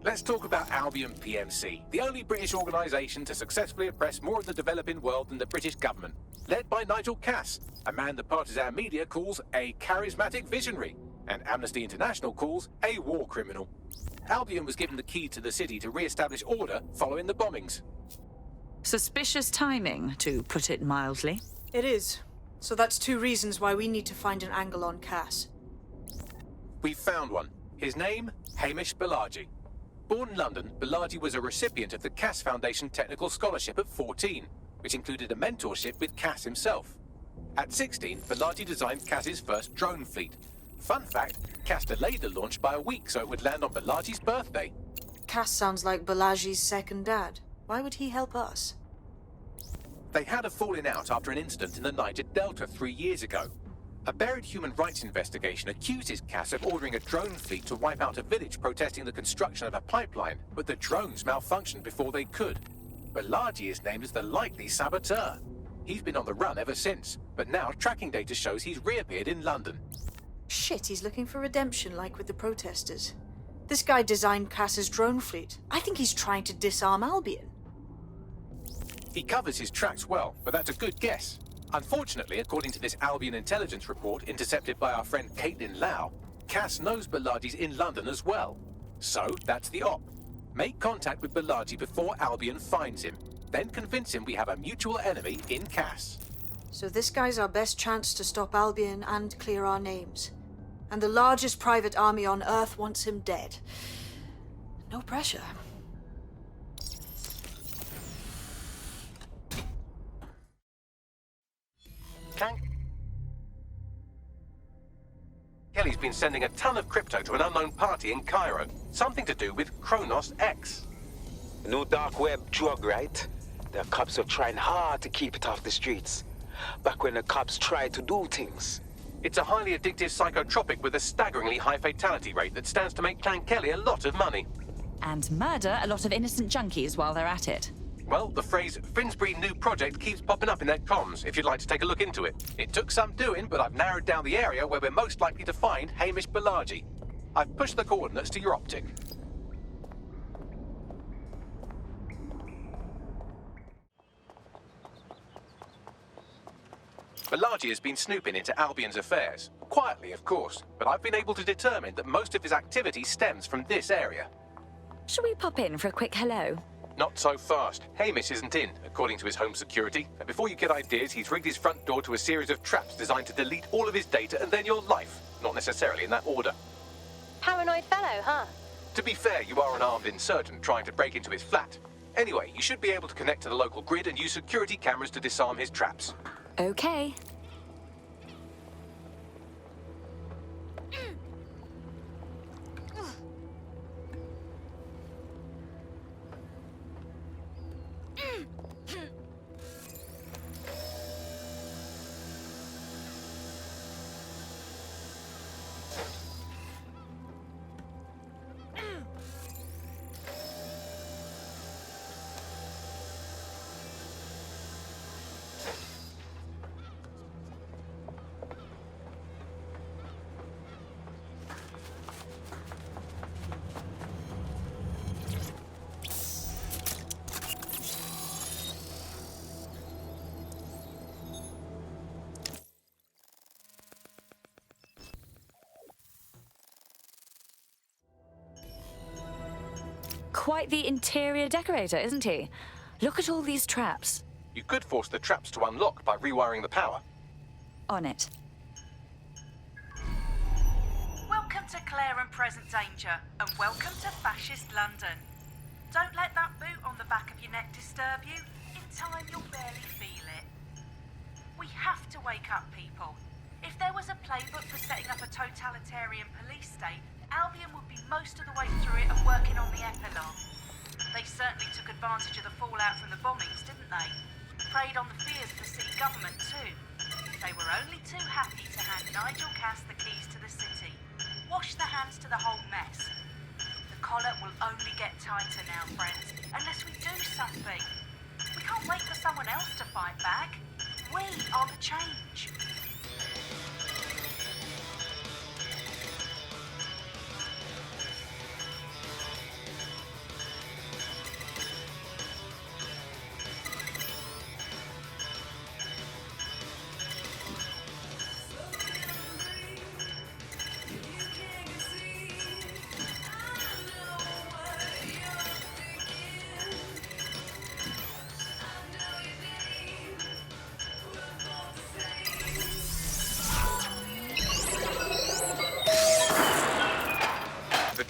Let's talk about Albion PMC, the only British organisation to successfully oppress more of the developing world than the British government. Led by Nigel Cass, a man the partisan media calls a charismatic visionary, and Amnesty International calls a war criminal. Albion was given the key to the city to re-establish order following the bombings. Suspicious timing, to put it mildly. It is. So that's two reasons why we need to find an angle on Cass. We've found one. His name, Hamish Balaji. Born in London, Balaji was a recipient of the Cass Foundation Technical Scholarship at 14, which included a mentorship with Cass himself. At 16, Balaji designed Cass's first drone fleet. Fun fact, Cass delayed the launch by a week so it would land on Balaji's birthday. Cass sounds like Balaji's second dad. Why would he help us? They had a falling out after an incident in the Niger Delta 3 years ago. A buried human rights investigation accuses Cass of ordering a drone fleet to wipe out a village protesting the construction of a pipeline, but the drones malfunctioned before they could. Balaji is named as the likely saboteur. He's been on the run ever since, but now tracking data shows he's reappeared in London. Shit, he's looking for redemption like with the protesters. This guy designed Cass's drone fleet. I think he's trying to disarm Albion. He covers his tracks well, but that's a good guess. Unfortunately, according to this Albion intelligence report intercepted by our friend Caitlin Lau, Cass knows Balaji's in London as well. So, that's the op. Make contact with Balaji before Albion finds him. Then convince him we have a mutual enemy in Cass. So this guy's our best chance to stop Albion and clear our names. And the largest private army on Earth wants him dead. No pressure. Kelly's been sending a ton of crypto to an unknown party in Cairo. Something to do with Kronos X. New dark web drug, right? The cops are trying hard to keep it off the streets. Back when the cops tried to do things. It's a highly addictive psychotropic with a staggeringly high fatality rate that stands to make Clan Kelly a lot of money. And murder a lot of innocent junkies while they're at it. Well, the phrase Finsbury new project keeps popping up in their comms, if you'd like to take a look into it. It took some doing, but I've narrowed down the area where we're most likely to find Hamish Balaji. I've pushed the coordinates to your optic. Balaji has been snooping into Albion's affairs. Quietly, of course, but I've been able to determine that most of his activity stems from this area. Shall we pop in for a quick hello? Not so fast. Hamish isn't in, according to his home security. And before you get ideas, he's rigged his front door to a series of traps designed to delete all of his data and then your life. Not necessarily in that order. Paranoid fellow, huh? To be fair, you are an armed insurgent trying to break into his flat. Anyway, you should be able to connect to the local grid and use security cameras to disarm his traps. Okay. Quite the interior decorator, isn't he? Look at all these traps. You could force the traps to unlock by rewiring the power. On it. Welcome to Claire and Present Danger, and welcome to Fascist London. Don't let that boot on the back of your neck disturb you. In time, you'll barely feel it. We have to wake up, people. If there was a playbook for setting up a totalitarian police state, Albion would be most of the way through it and working on the epilogue. They certainly took advantage of the fallout from the bombings, didn't they? Preyed on the fears of the city government too. They were only too happy to hand Nigel Cass the keys to the city. Wash the hands to the whole mess. The collar will only get tighter now, friends, unless we do something. We can't wait for someone else to fight back. We are the change.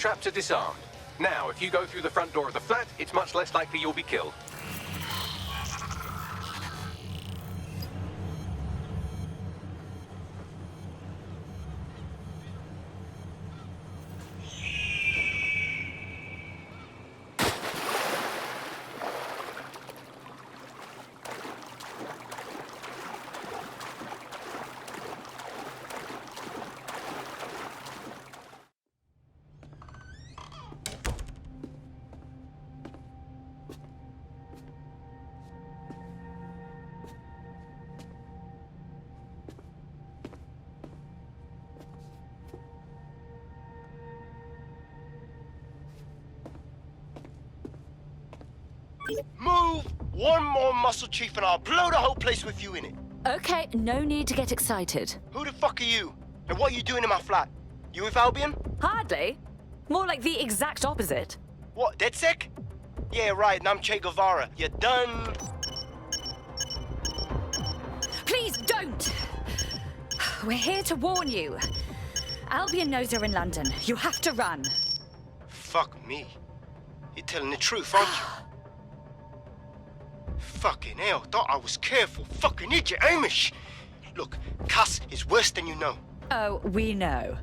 traps are disarmed. Now, if you go through the front door of the flat, it's much less likely you'll be killed. Move one more muscle, Chief, and I'll blow the whole place with you in it. Okay, no need to get excited. Who the fuck are you? And what are you doing in my flat? You with Albion? Hardly. More like the exact opposite. What, DedSec? Yeah, right, and I'm Che Guevara. You done? Please don't! We're here to warn you. Albion knows you're in London. You have to run. Fuck me. You're telling the truth, aren't you? Fucking hell, thought I was careful. Fucking idiot, Amish. Look, Cass is worse than you know. Oh, we know.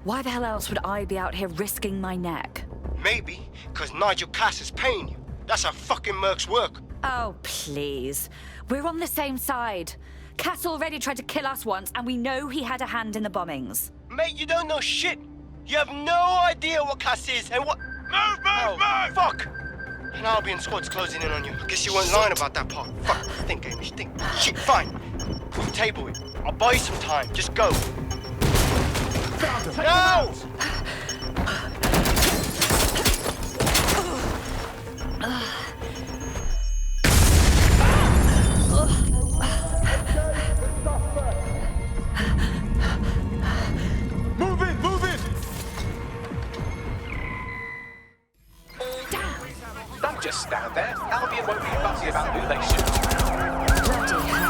Why the hell else would I be out here risking my neck? Maybe, because Nigel Cass is paying you. That's how fucking mercs work. Oh, please. We're on the same side. Cass already tried to kill us once, and we know he had a hand in the bombings. Mate, you don't know shit. You have no idea what Cass is and what... Move! Fuck! An Albion squad's closing in on you. I guess you weren't lying about that part. Fuck, think, Amish, think. Shit, fine. We'll table it. I'll buy you some time. Just go. No! Move in! Move in! Don't just stand there. Albion won't be fussy about who they shoot. Bloody hell.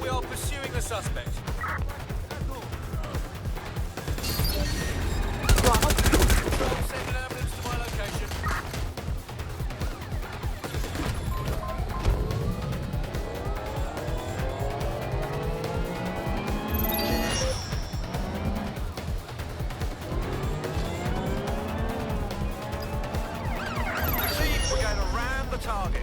We are pursuing the suspect. Send an ambulance to my location. Chief, we're going to ram the target.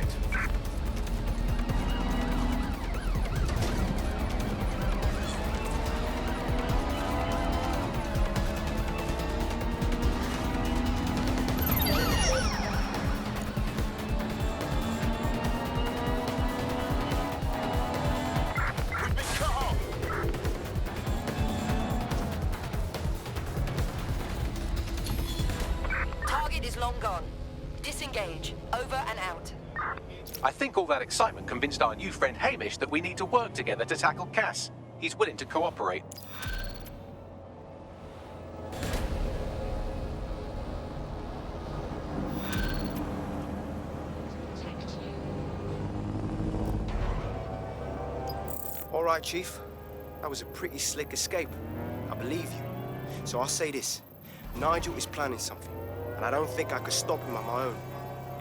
Target is long gone. Disengage. Over and out. I think all that excitement convinced our new friend Hamish that we need to work together to tackle Cass. He's willing to cooperate. All right, Chief. That was a pretty slick escape. I believe you. So I'll say this. Nigel is planning something, and I don't think I could stop him on my own.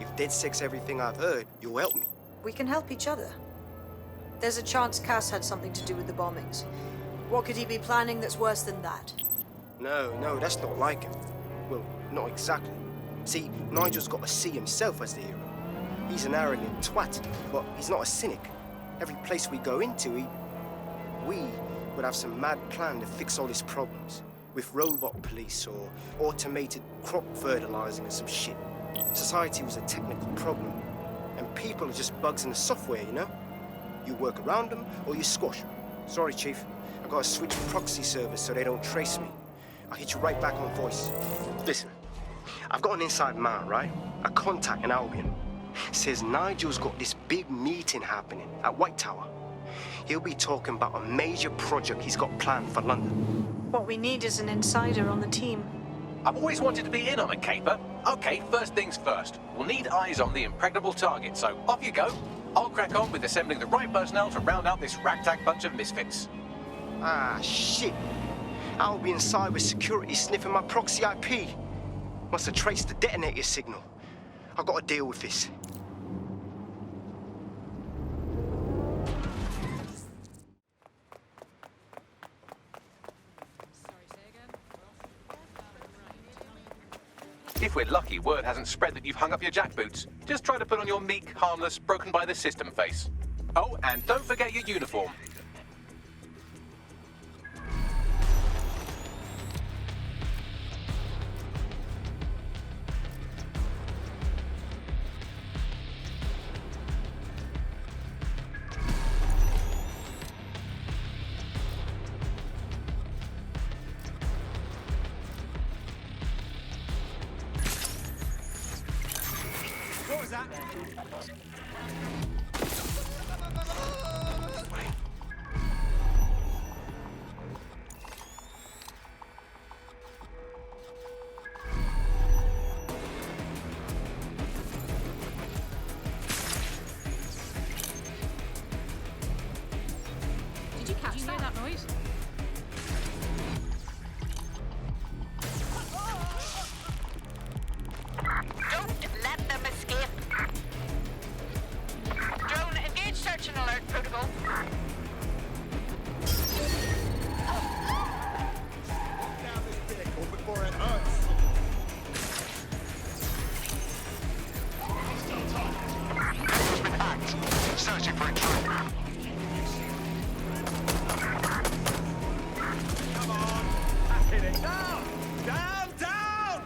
If DedSec's everything I've heard, you'll help me. We can help each other. There's a chance Cass had something to do with the bombings. What could he be planning that's worse than that? No, that's not like him. Well, not exactly. See, Nigel's got to see himself as the hero. He's an arrogant twat, but he's not a cynic. Every place we go into, we would have some mad plan to fix all his problems. with robot police or automated crop fertilizing or some shit. Society was a technical problem, and people are just bugs in the software, you know? You work around them or you squash them. Sorry, Chief. I gotta switch proxy servers so they don't trace me. I'll hit you right back on voice. Listen, I've got an inside man, right? A contact in Albion. Says Nigel's got this big meeting happening at White Tower. He'll be talking about a major project he's got planned for London. What we need is an insider on the team. I've always wanted to be in on a caper. Okay, first things first. We'll need eyes on the impregnable target, so off you go. I'll crack on with assembling the right personnel to round out this ragtag bunch of misfits. Ah, shit. Albion cybersecurity sniffing my proxy IP. Must have traced the detonator signal. I've got to deal with this. If we're lucky, word hasn't spread that you've hung up your jackboots. Just try to put on your meek, harmless, broken by the system face. Oh, and don't forget your uniform. What was that? Did you catch that noise? Don't let them escape. Drone, engage search and alert protocol. Down this vehicle before it hurts. Searching for a drone. Come on. Hit it. Down! Down! Down!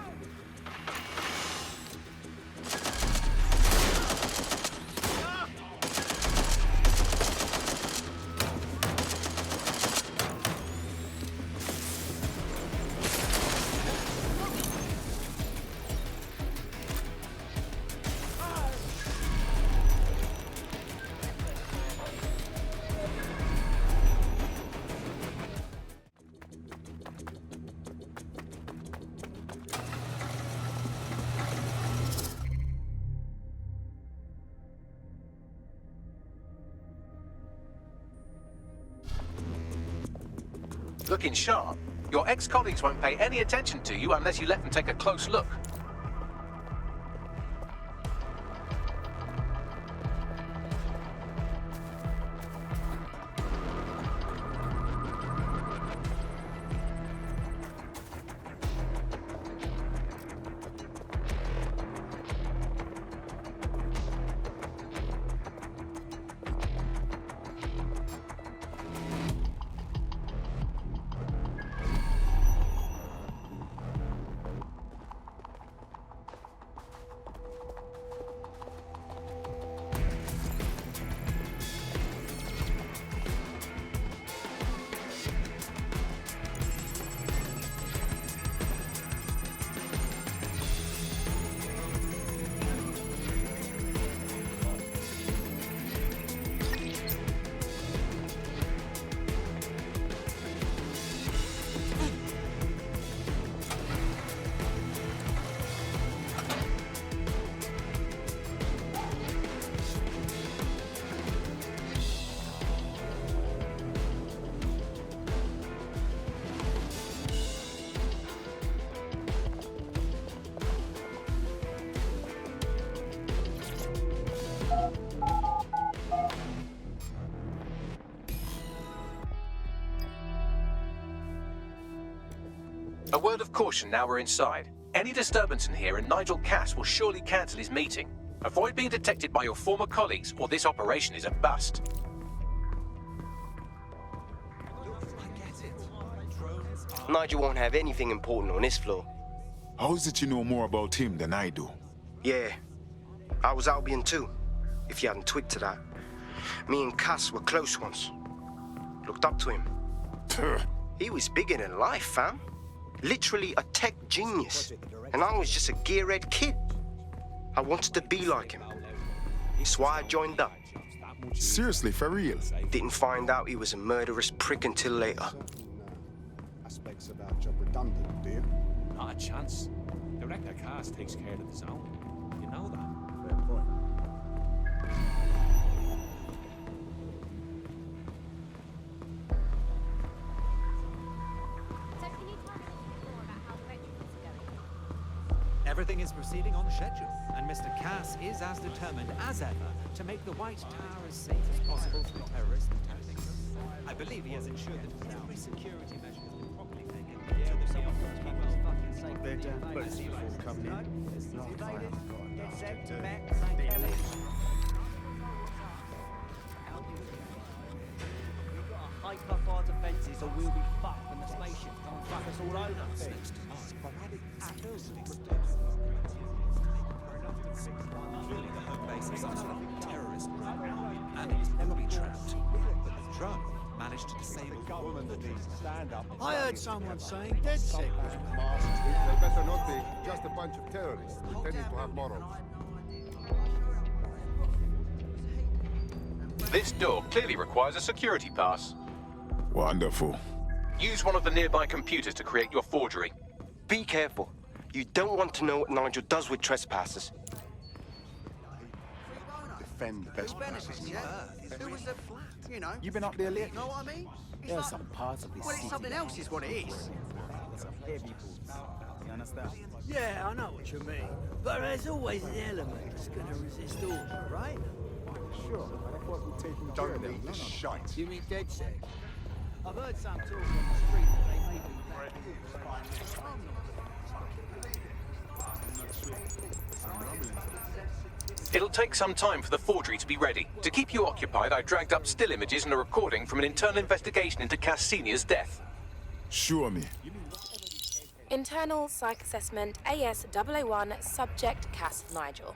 Looking sharp. Your ex-colleagues won't pay any attention to you unless you let them take a close look. A word of caution now we're inside. Any disturbance in here and Nigel Cass will surely cancel his meeting. Avoid being detected by your former colleagues or this operation is a bust. I get it. Drone Nigel won't have anything important on this floor. How is it you know more about him than I do? Yeah, I was Albion too, if you hadn't twigged to that. Me and Cass were close once. Looked up to him. He was bigger than life, fam. Literally a tech genius. And I was just a gearhead kid. I wanted to be like him. That's why I joined up. Seriously, for real? Didn't find out he was a murderous prick until later. Aspects of our job redundant, do you? Not a chance. Director Cass takes care of his own. You know that. Fair point. Everything is proceeding on schedule, and Mr. Cass is as determined as ever to make the White Tower as safe as possible from terrorist attacks. I believe he has ensured that every security measure has been properly taken. Yeah, there's someone who's people's fucking safe. They're down close before coming in. It's not Get set, back, We've got to hype up our defences or we'll be fucked when the spaceships come and fuck us all over. Clearly the home base is some sort of terrorist group, and it was heavily trapped. But the drone managed to disable all of the drones. I heard someone saying DedSec was They better not be just a bunch of terrorists pretending to have morals. This door clearly requires a security pass. Wonderful. Use one of the nearby computers to create your forgery. Be careful. You don't want to know what Nigel does with trespassers. Defend the best practices. Who was the flat? You know. You been up there lately? Know what I mean? There are some parts of this Well, it's something else is what it is. heavy balls. You understand? Yeah, I know what you mean. But there's always an element that's going to resist order, right? Sure, but I thought we'd taken care of them. Don't need the shite. You mean DedSec? I've heard some talk on the street that they may be back. It'll take some time for the forgery to be ready. To keep you occupied, I dragged up still images and a recording from an internal investigation into Cass Senior's death. Show me. Internal Psych Assessment AS001 Subject Cass Nigel.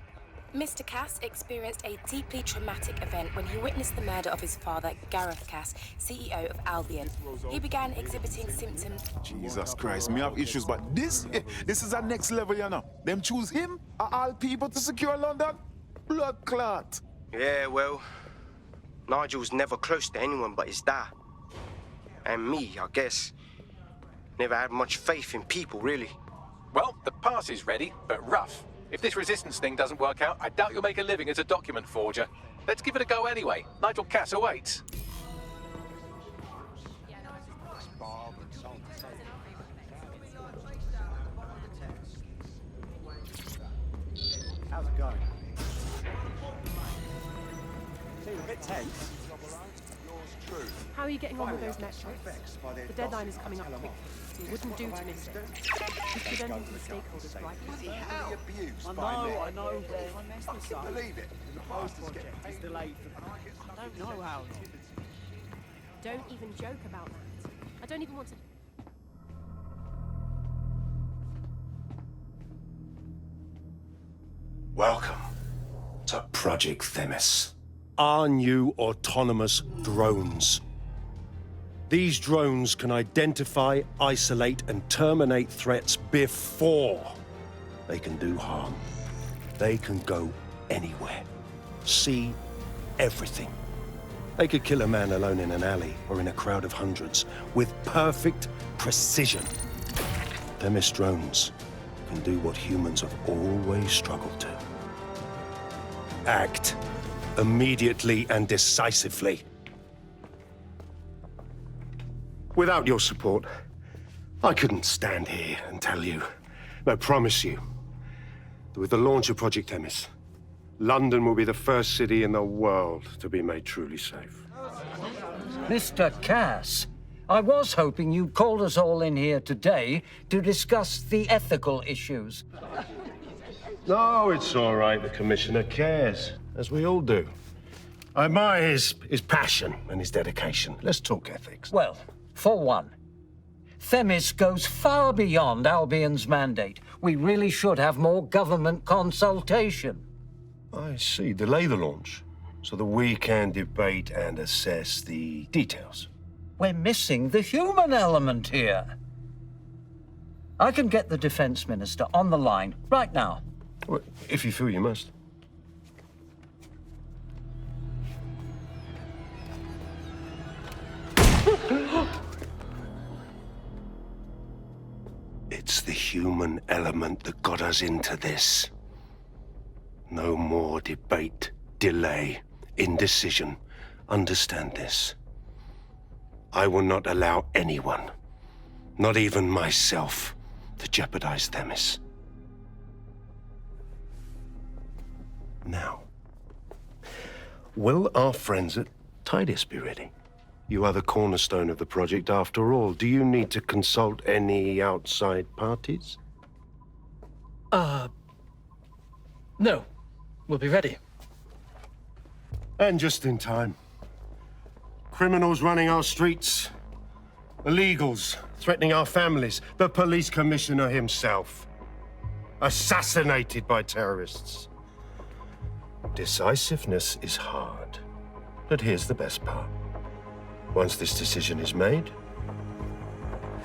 Mr. Cass experienced a deeply traumatic event when he witnessed the murder of his father, Gareth Cass, CEO of Albion. He began exhibiting symptoms. Jesus Christ, me have issues, but this is a next level, you know. Them choose him, of all people, to secure London? Blood clot. Yeah, well, Nigel's never close to anyone but his dad. And me, I guess. Never had much faith in people, really. Well, the pass is ready, but rough. If this resistance thing doesn't work out, I doubt you'll make a living as a document forger. Let's give it a go anyway. Nigel Cass awaits. How's it going? Seems a bit tense. How are you getting on with those metrics? The deadline is coming up quickly. It wouldn't do to miss it. Just presenting to the stakeholders right now. I know. I can't believe it. The post project is delayed for... I don't know how long. Don't even joke about that. I don't even want to... Welcome to Project Themis. Our new autonomous drones. These drones can identify, isolate, and terminate threats before they can do harm. They can go anywhere, see everything. They could kill a man alone in an alley or in a crowd of hundreds with perfect precision. Themis drones can do what humans have always struggled to. Act immediately and decisively. Without your support, I couldn't stand here and tell you, I promise you, that with the launch of Project Themis, London will be the first city in the world to be made truly safe. Mr. Cass, I was hoping you called us all in here today to discuss the ethical issues. No, it's all right. The Commissioner cares, as we all do. I admire his passion and his dedication. Let's talk ethics. Well, for one, Themis goes far beyond Albion's mandate. We really should have more government consultation. I see. Delay the launch so that we can debate and assess the details. We're missing the human element here. I can get the Defense Minister on the line right now. Well, if you feel you must. It's the human element that got us into this. No more debate, delay, indecision. Understand this. I will not allow anyone, not even myself, to jeopardize Themis. Now, will our friends at Tidus be ready? You are the cornerstone of the project after all. Do you need to consult any outside parties? No. We'll be ready. And just in time. Criminals running our streets. Illegals threatening our families. The police commissioner himself. Assassinated by terrorists. Decisiveness is hard. But here's the best part. Once this decision is made,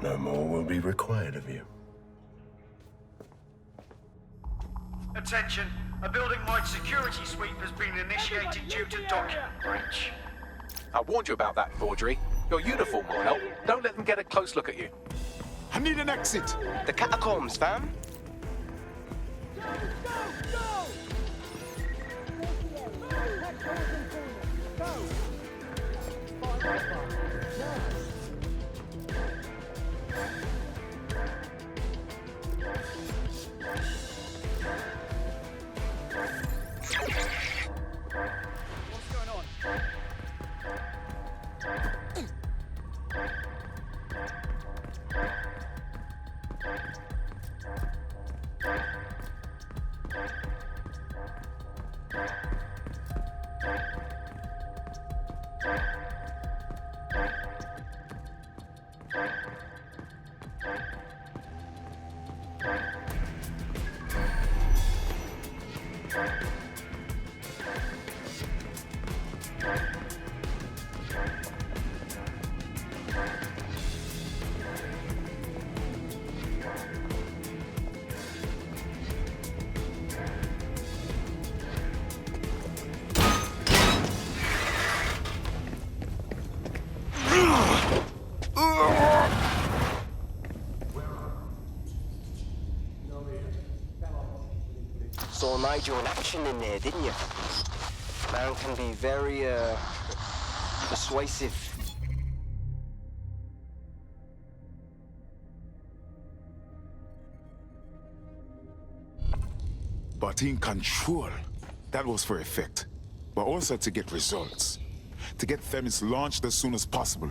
no more will be required of you. Attention, a building-wide security sweep has been initiated due to document breach. I warned you about that, forgery. Your uniform will help. Don't let them get a close look at you. I need an exit. The catacombs, fam. Saw Nigel in action in there, didn't you? Man can be very, persuasive. But in control, that was for effect. But also to get results. To get Themis launched as soon as possible.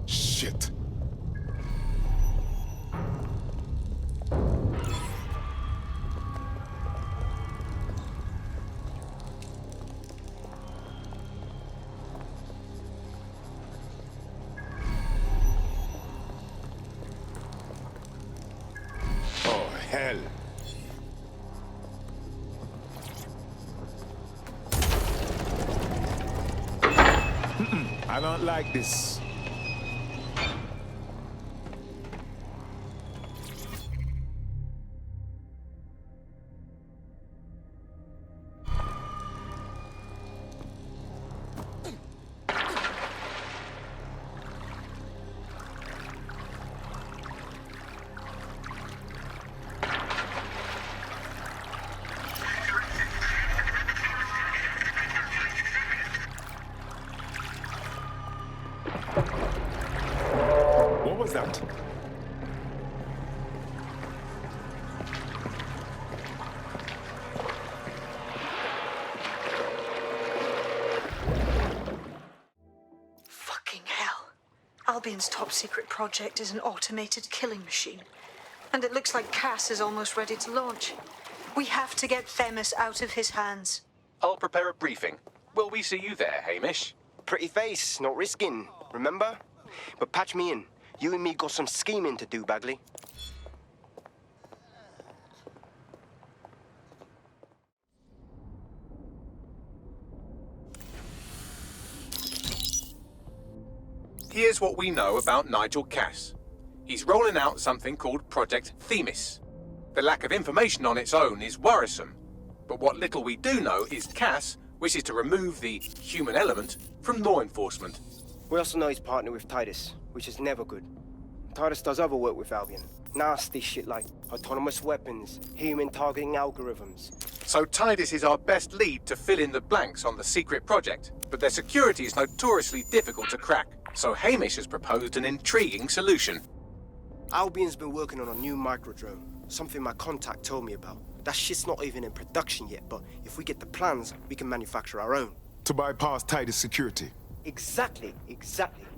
Shit. Oh, hell. I don't like this. What was that? Fucking hell. Albion's top secret project is an automated killing machine. And it looks like Cass is almost ready to launch. We have to get Themis out of his hands. I'll prepare a briefing. Will we see you there, Hamish? Pretty face, not risking, remember? But patch me in. You and me got some scheming to do, Bagley. Here's what we know about Nigel Cass. He's rolling out something called Project Themis. The lack of information on its own is worrisome, but what little we do know is Cass wishes to remove the human element from law enforcement. We also know he's partnered with Titus, which is never good. Titus does other work with Albion. Nasty shit like autonomous weapons, human targeting algorithms. So Titus is our best lead to fill in the blanks on the secret project, but their security is notoriously difficult to crack. So Hamish has proposed an intriguing solution. Albion's been working on a new microdrone, something my contact told me about. That shit's not even in production yet, but if we get the plans, we can manufacture our own. To bypass Titus security. Exactly.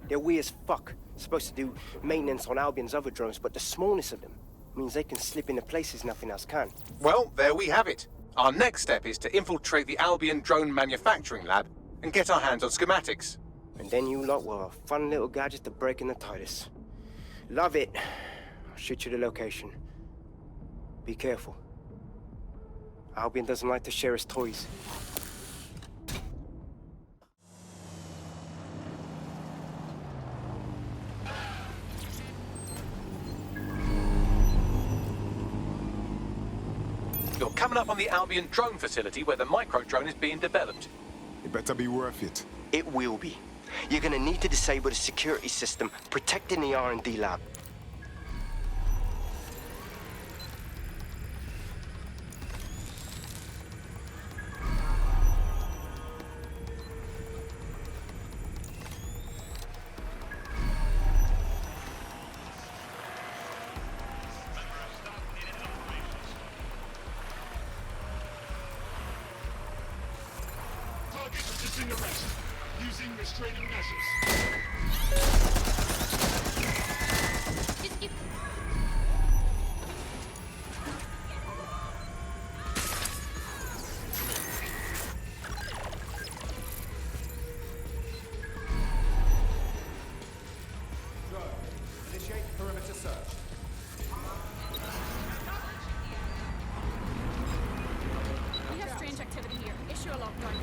They're weird as fuck. Supposed to do maintenance on Albion's other drones, but the smallness of them means they can slip into places nothing else can. Well, there we have it. Our next step is to infiltrate the Albion drone manufacturing lab and get our hands on schematics. And then you lot will have a fun little gadget to break in the Titus. Love it. I'll shoot you the location. Be careful. Albion doesn't like to share his toys. You're coming up on the Albion drone facility where the micro-drone is being developed. It better be worth it. It will be. You're gonna need to disable the security system protecting the R&D lab. Using restraining measures. Initiate perimeter search. We have strange activity here. Issue a lockdown.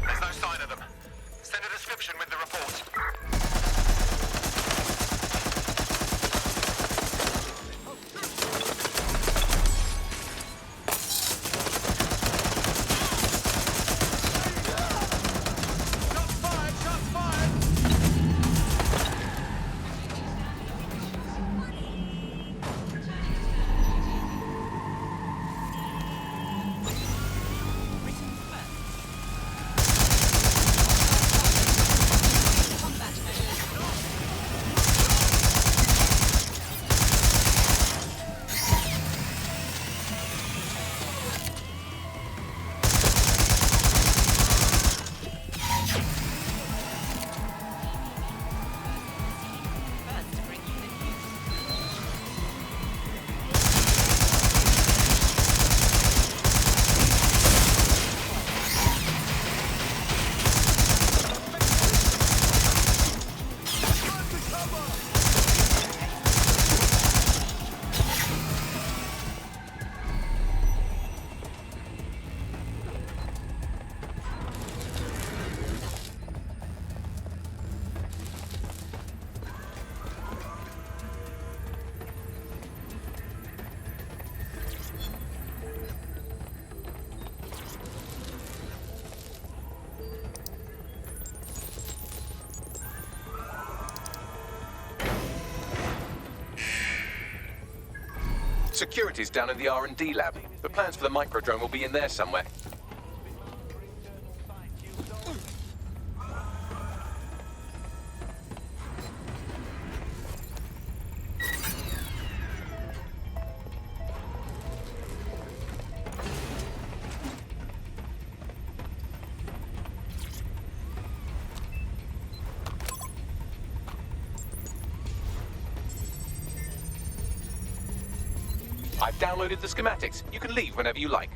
There's no sign of them. Send a description with the report. Security's down in the R&D lab. The plans for the microdrone will be in there somewhere. I've downloaded the schematics. You can leave whenever you like.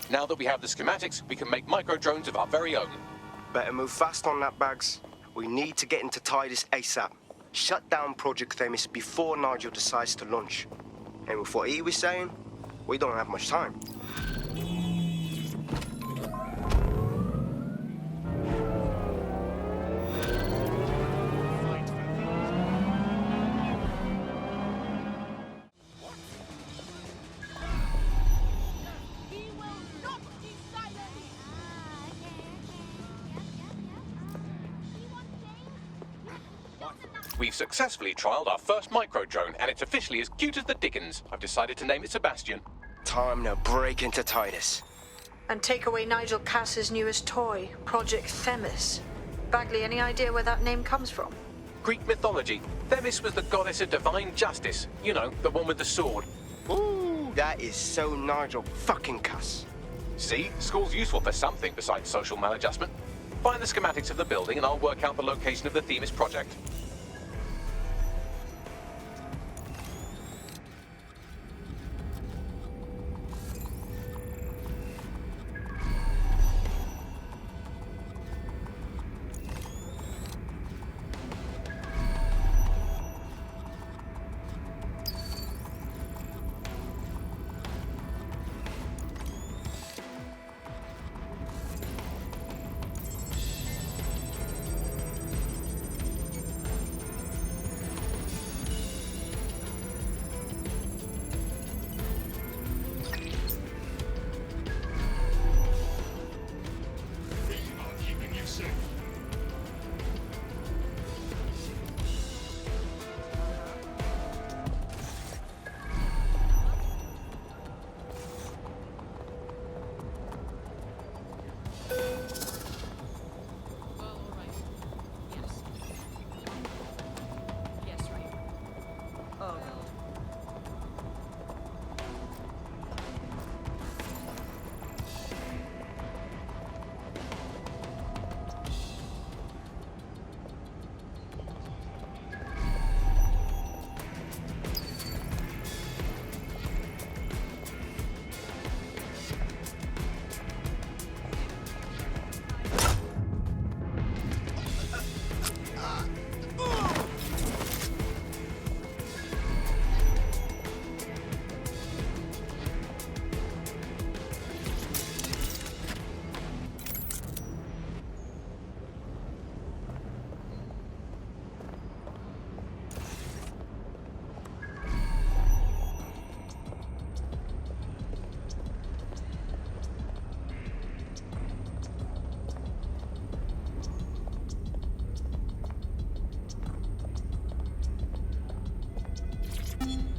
Now that we have the schematics, we can make microdrones of our very own. Better move fast on that, Bags. We need to get into Titus ASAP. Shut down Project Themis before Nigel decides to launch. And with what he was saying, we don't have much time. We've successfully trialed our first microdrone, and it's officially as cute as the dickens. I've decided to name it Sebastian. Time to break into Titus. And take away Nigel Cass's newest toy, Project Themis. Bagley, any idea where that name comes from? Greek mythology. Themis was the goddess of divine justice. You know, the one with the sword. Ooh, that is so Nigel fucking Cass. See? School's useful for something besides social maladjustment. Find the schematics of the building and I'll work out the location of the Themis project.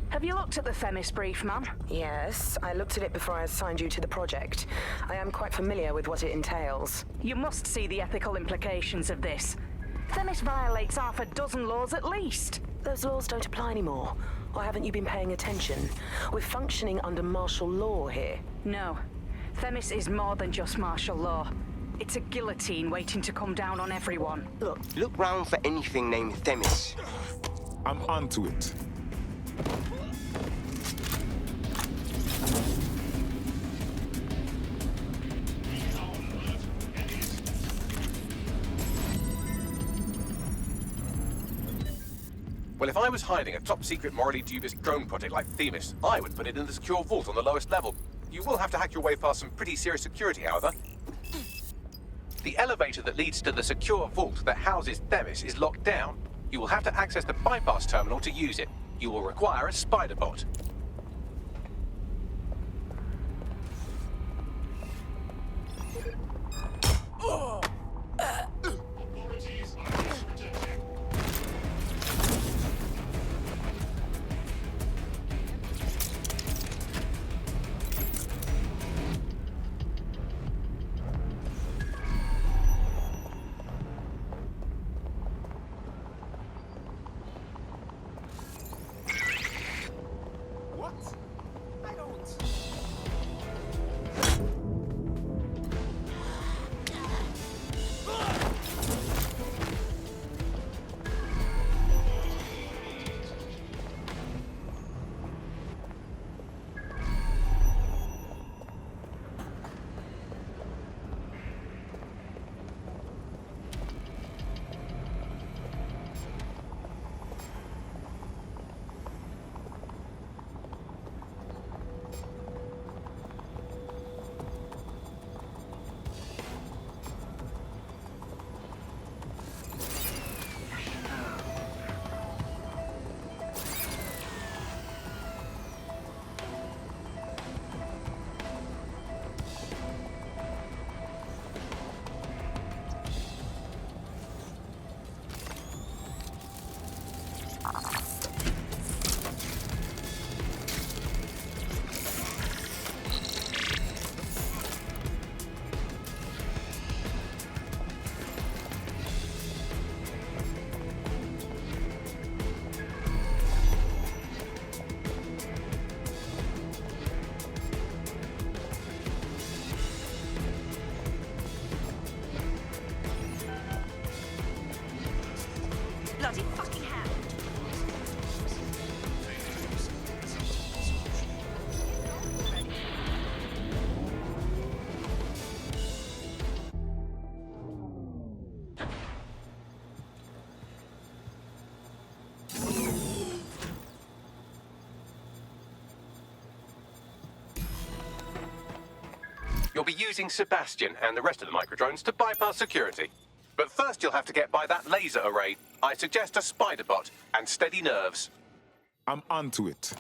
Have you looked at the Themis brief, ma'am? Yes, I looked at it before I assigned you to the project. I am quite familiar with what it entails. You must see the ethical implications of this. Themis violates half a dozen laws at least. Those laws don't apply anymore. Or haven't you been paying attention? We're functioning under martial law here. No. Themis is more than just martial law. It's a guillotine waiting to come down on everyone. Look round for anything named Themis. I'm onto it. Well, if I was hiding a top-secret, morally dubious drone project like Themis, I would put it in the secure vault on the lowest level. You will have to hack your way past some pretty serious security, however. The elevator that leads to the secure vault that houses Themis is locked down. You will have to access the bypass terminal to use it. You will require a spider bot. be using Sebastian and the rest of the microdrones to bypass security. But first you'll have to get by that laser array. I suggest a spider bot and steady nerves. I'm onto it.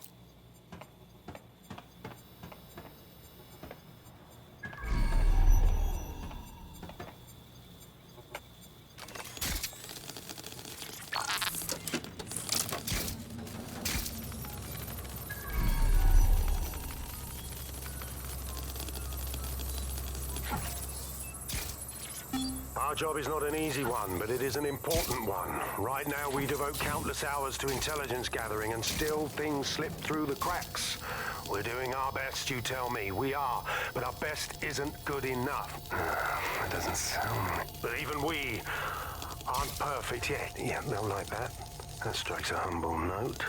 Our job is not an easy one, but it is an important one. Right now, we devote countless hours to intelligence gathering, and still things slip through the cracks. We're doing our best, you tell me. We are, but our best isn't good enough. That doesn't sound... But even we aren't perfect yet. Yeah, they'll like that. That strikes a humble note.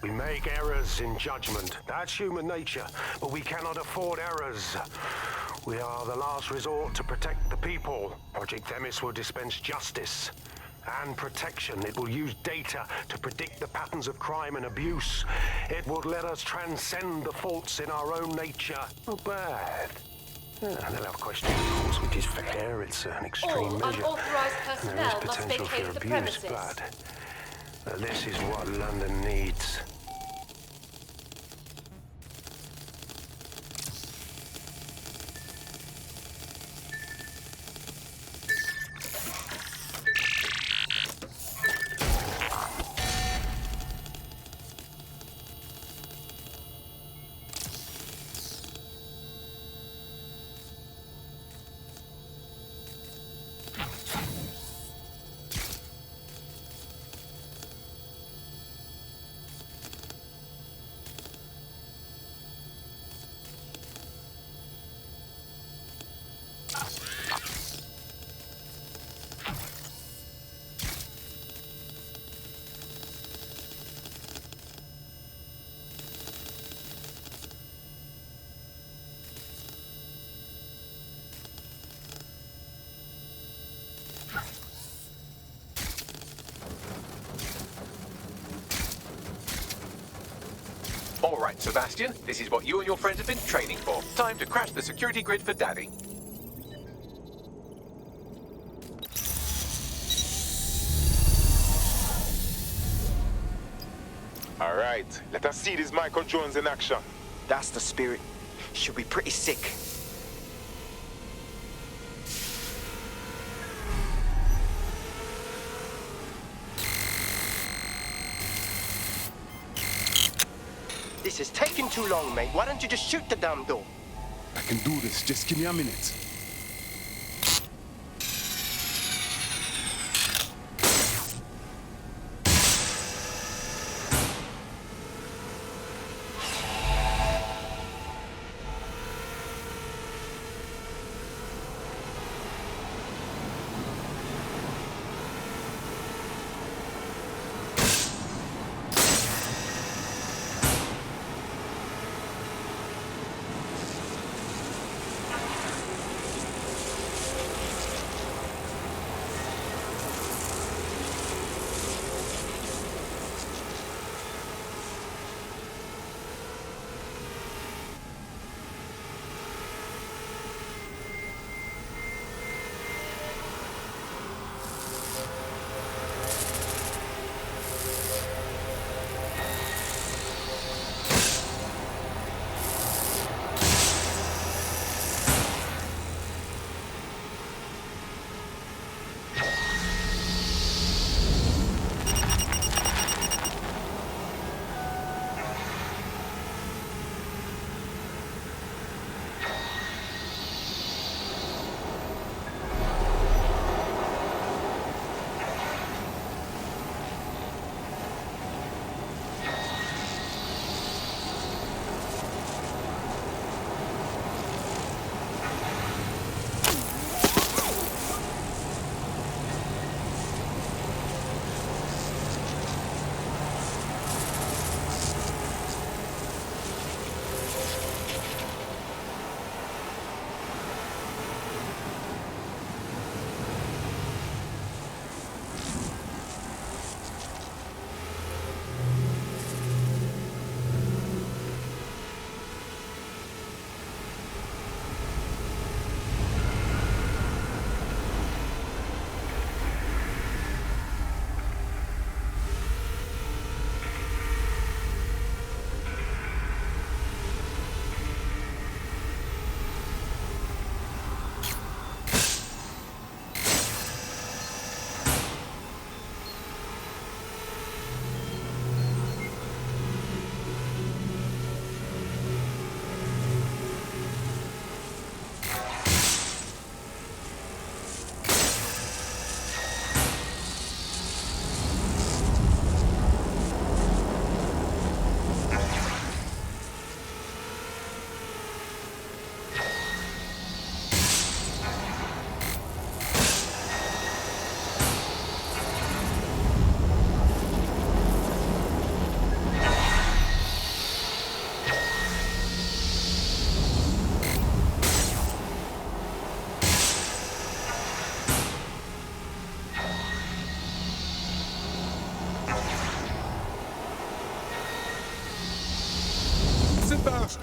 We make errors in judgment. That's human nature, but we cannot afford errors. We are the last resort to protect the people. Project Themis will dispense justice and protection. It will use data to predict the patterns of crime and abuse. It will let us transcend the faults in our own nature. Not bad. They'll have questions, of course, which is fair. It's an extreme All measure. unauthorized There is personnel must potential vacate for the abuse, premises. but this is what London needs. All right, Sebastian, this is what you and your friends have been training for. Time to crash the security grid for Daddy. All right, let us see these micro drones in action. That's the spirit. Should be pretty sick. This is taking too long, mate. Why don't you just shoot the damn door? I can do this. Just give me a minute.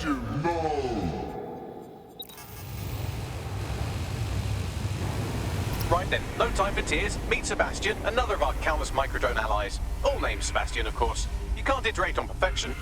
Sebastian, no! Right then, no time for tears. Meet Sebastian, another of our countless microdrone allies. All named Sebastian, of course. You can't iterate on perfection.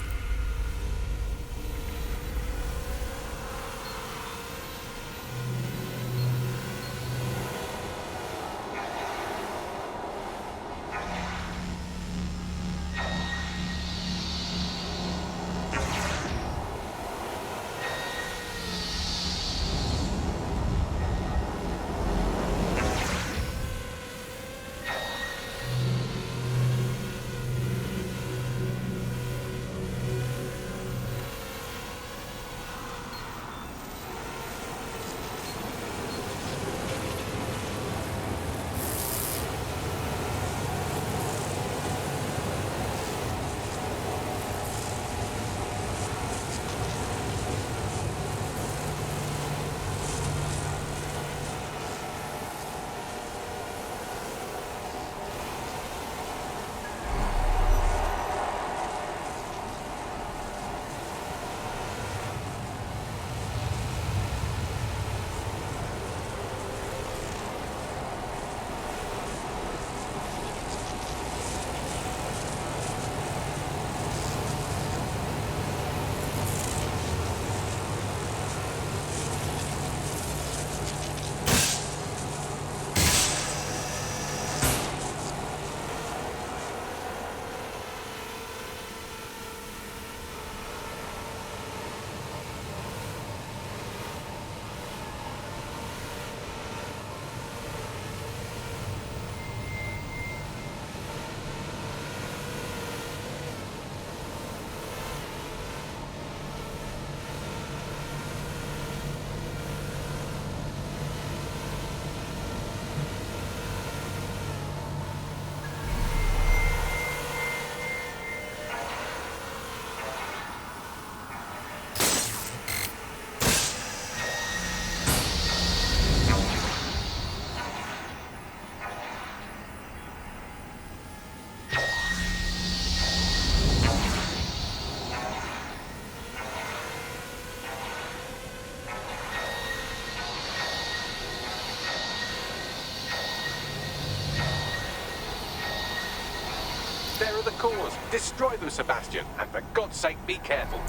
There are the cores. Destroy them, Sebastian, and for God's sake, be careful.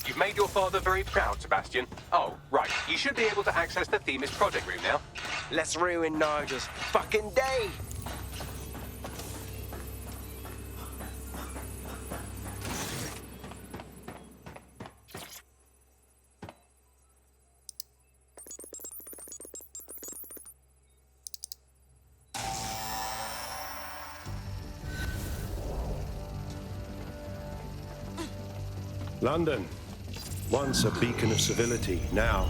You've made your father very proud, Sebastian. Oh, right. You should be able to access the Themis project room now. Let's ruin Nigel's fucking day! London, once a beacon of civility, now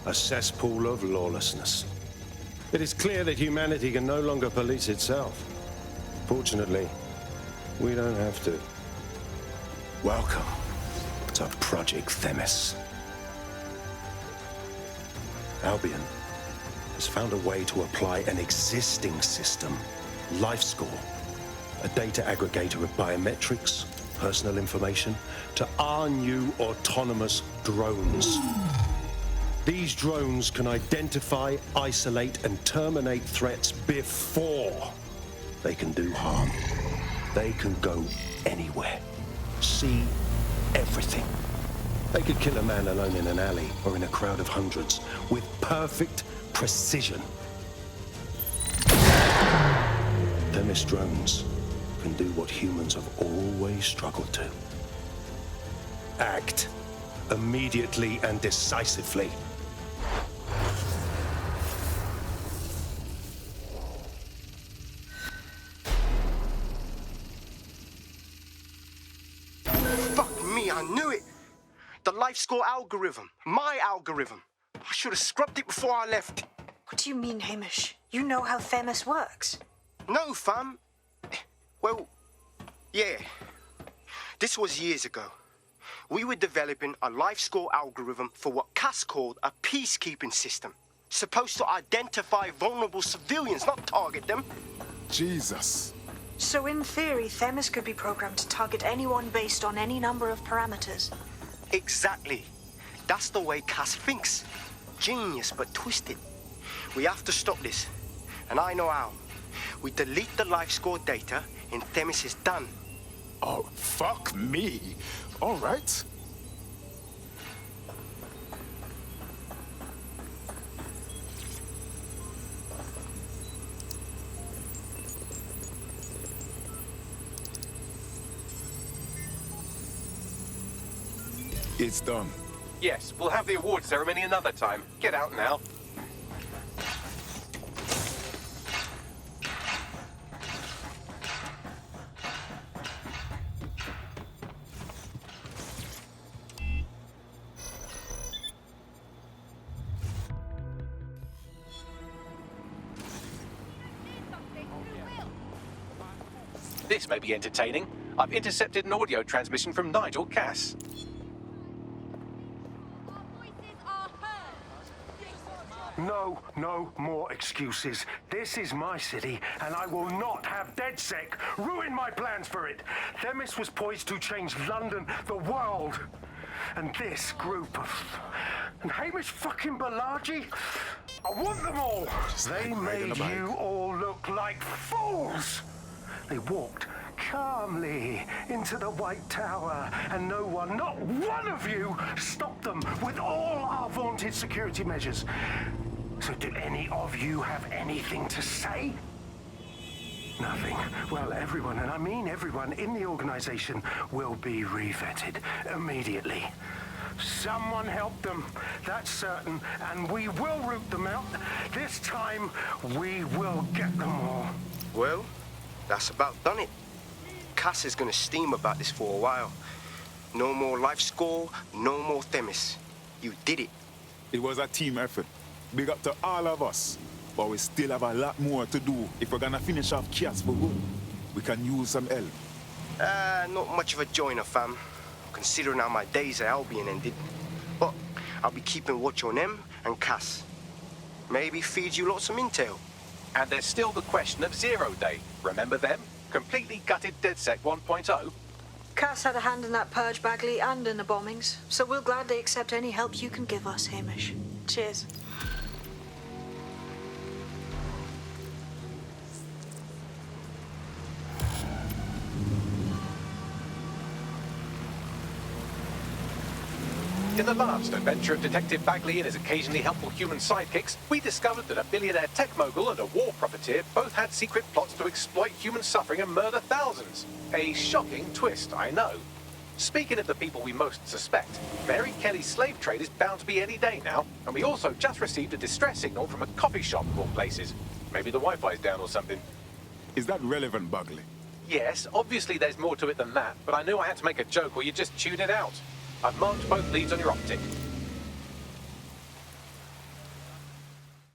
a cesspool of lawlessness. It is clear that humanity can no longer police itself. Fortunately, we don't have to. Welcome to Project Themis. Albion has found a way to apply an existing system, LifeScore, a data aggregator of biometrics, personal information, to our new autonomous drones. These drones can identify, isolate, and terminate threats before they can do harm. They can go anywhere, see everything. They could kill a man alone in an alley or in a crowd of hundreds with perfect precision. Themis drones can do what humans have always struggled to. Act immediately and decisively. Fuck me, I knew it! The LifeScore algorithm. My algorithm. I should have scrubbed it before I left. What do you mean, Hamish? You know how Themis works. No, fam. Well, yeah. This was years ago. We were developing a life score algorithm for what Cass called a peacekeeping system. Supposed to identify vulnerable civilians, not target them. Jesus. So in theory, Themis could be programmed to target anyone based on any number of parameters. Exactly. That's the way Cass thinks. Genius, but twisted. We have to stop this. And I know how. We delete the life score data and Themis is done. Oh, fuck me. All right. It's done. Yes, we'll have the award ceremony another time. Get out now. This may be entertaining. I've intercepted an audio transmission from Nigel Cass. No more excuses. This is my city, and I will not have DedSec ruin my plans for it. Themis was poised to change London, the world. And this group of... And Hamish fucking Balaji? I want them all! They made you all look like fools! They walked calmly into the White Tower, and no one, not one of you, stopped them with all our vaunted security measures. So do any of you have anything to say? Nothing. Well, everyone, and I mean everyone in the organization, will be revetted immediately. Someone help them, that's certain, and we will root them out. This time, we will get them all. Well, that's about done it. Cass is gonna steam about this for a while. No more life score, no more Themis. You did it. It was a team effort. Big up to all of us. But we still have a lot more to do. If we're gonna finish off Cass for good, we can use some help. Not much of a joiner, fam. Considering how my days at Albion ended. But I'll be keeping watch on them and Cass. Maybe feed you lots of intel. And there's still the question of Zero Day. Remember them? Completely gutted DedSec 1.0. Cass had a hand in that purge, Bagley, and in the bombings. So we'll gladly accept any help you can give us, Hamish. Cheers. In the last adventure of Detective Bagley and his occasionally helpful human sidekicks, we discovered that a billionaire tech mogul and a war profiteer both had secret plots to exploit human suffering and murder thousands. A shocking twist, I know. Speaking of the people we most suspect, Mary Kelly's slave trade is bound to be any day now, and we also just received a distress signal from a coffee shop of all places. Maybe the Wi-Fi's down or something. Is that relevant, Bagley? Yes, obviously there's more to it than that, but I knew I had to make a joke or you'd just tune it out. I've marked both leads on your optic.